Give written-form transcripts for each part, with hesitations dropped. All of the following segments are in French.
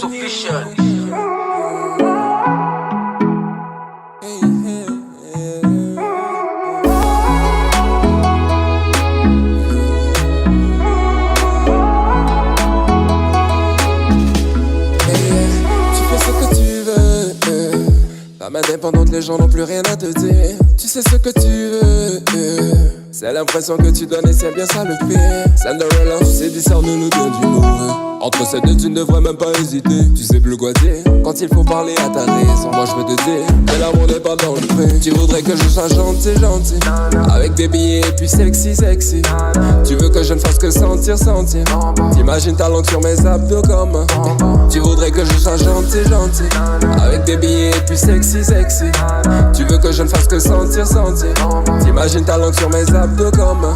official. Femme indépendante, les gens n'ont plus rien à te dire. Tu sais ce que tu veux. C'est l'impression que tu donnes et c'est bien ça le pire. Cinderella, tu sais d'histoire nous donne du mauvais. Entre ces deux, tu ne devrais même pas hésiter. Tu sais plus quoi dire quand il faut parler à ta raison. Moi je veux te dire que l'amour n'est pas dans le prix. Tu voudrais que je sois gentil, avec des billets et puis sexy. Tu veux que je ne fasse que sentir. T'imagines ta langue sur mes abdos comme. Tu voudrais que je sois gentil, avec des billets et puis sexy. Tu veux que je ne fasse que sentir. T'imagines ta langue sur mes abdos comme.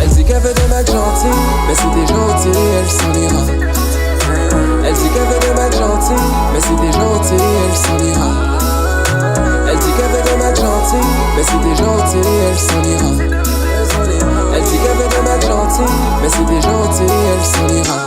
Elle dit qu'elle veut des mecs gentils, mais si t'es gentil, elle s'en ira. Elle dit qu'elle veut des mecs gentils, mais si t'es gentil, elle s'en ira. Elle dit qu'elle veut des mecs gentils, mais si t'es gentil, elle s'en ira. Elle dit qu'elle veut des mecs gentils, mais si t'es gentil, elle s'en ira.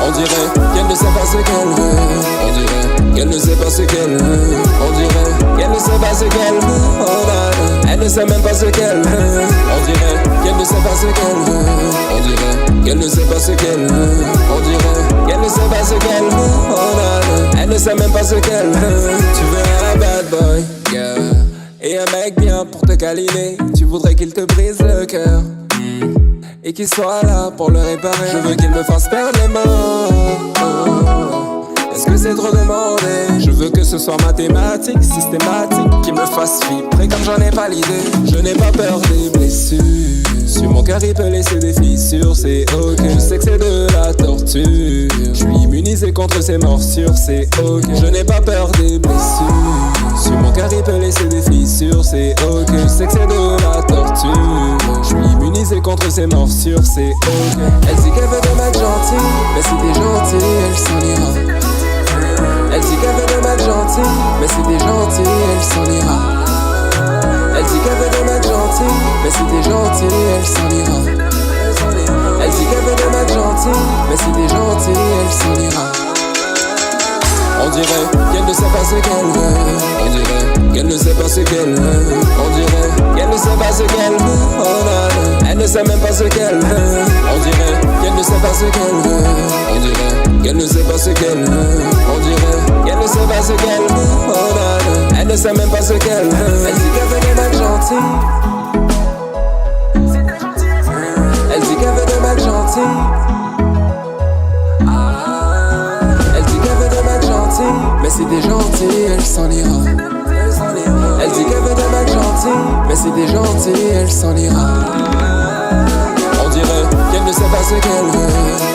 On dirait qu'elle ne sait pas ce qu'elle veut. On dirait qu'elle ne sait pas ce qu'elle veut. On dirait qu'elle ne sait pas ce qu'elle veut. Oh là, elle ne sait même pas ce qu'elle veut. On dirait qu'elle ne sait pas ce qu'elle veut. On dirait qu'elle ne sait pas ce qu'elle veut. On dirait qu'elle ne sait pas ce qu'elle veut. Oh là, elle ne sait même pas ce qu'elle veut. Tu veux un bad boy, girl, et un mec bien pour te câliner. Tu voudrais qu'il te brise le cœur et qu'il soit là pour le réparer. Je veux qu'il me fasse perdre les mains. Est-ce que c'est trop demandé? Je veux que ce soit mathématique, systématique, qu'il me fasse vibrer comme j'en ai pas l'idée. Je n'ai pas peur des blessures. Sur mon cœur il peut laisser des fissures, c'est ok. Je sais que c'est de la torture. Je suis immunisé contre ces morsures, c'est ok. Je n'ai pas peur des blessures. Sur mon cœur il peut laisser des fissures, c'est ok. Je sais que c'est de la torture. Je suis immunisé contre ces morsures, c'est ok. Elle dit qu'elle veut des mecs gentils, mais si t'es gentil, elle s'en ira. Elle dit qu'elle veut des mecs gentils, mais si t'es gentil, elle s'en ira. Elle dit qu'elle veut des mecs gentils, mais si t'es gentil, elle s'en ira. Elle dit qu'elle veut des mecs gentils, mais si t'es gentil, elle s'en ira. On dirait qu'elle ne sait pas ce qu'elle veut. On dirait qu'elle ne sait pas ce qu'elle veut. On dirait qu'elle ne sait pas ce qu'elle veut. Oh là, elle ne sait même pas ce qu'elle veut. On dirait qu'elle ne sait pas ce qu'elle veut. On dirait qu'elle ne sait pas ce qu'elle veut. On dirait qu'elle ne sait pas ce qu'elle veut. Oh là, elle ne sait même pas ce qu'elle veut. Elle dit qu'elle veut des mecs gentils. Elle dit qu'elle veut des mecs gentils. Mais si t'es gentil, elle s'en ira. Elle dit qu'elle veut des mecs gentils, mais si t'es gentil, elle s'en ira. On dirait qu'elle ne sait pas ce qu'elle veut.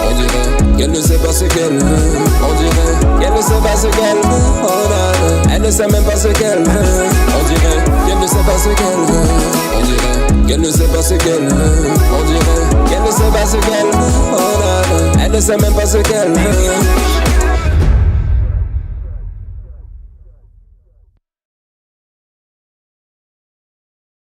On dirait qu'elle ne sait pas ce qu'elle veut. On dirait qu'elle ne sait pas ce qu'elle veut. Oh là, elle ne sait même pas ce qu'elle veut. On dirait qu'elle ne sait pas ce qu'elle veut. On dirait qu'elle ne sait pas ce qu'elle veut. On dirait qu'elle ne sait pas ce qu'elle veut. Oh là, elle ne sait même pas ce qu'elle veut.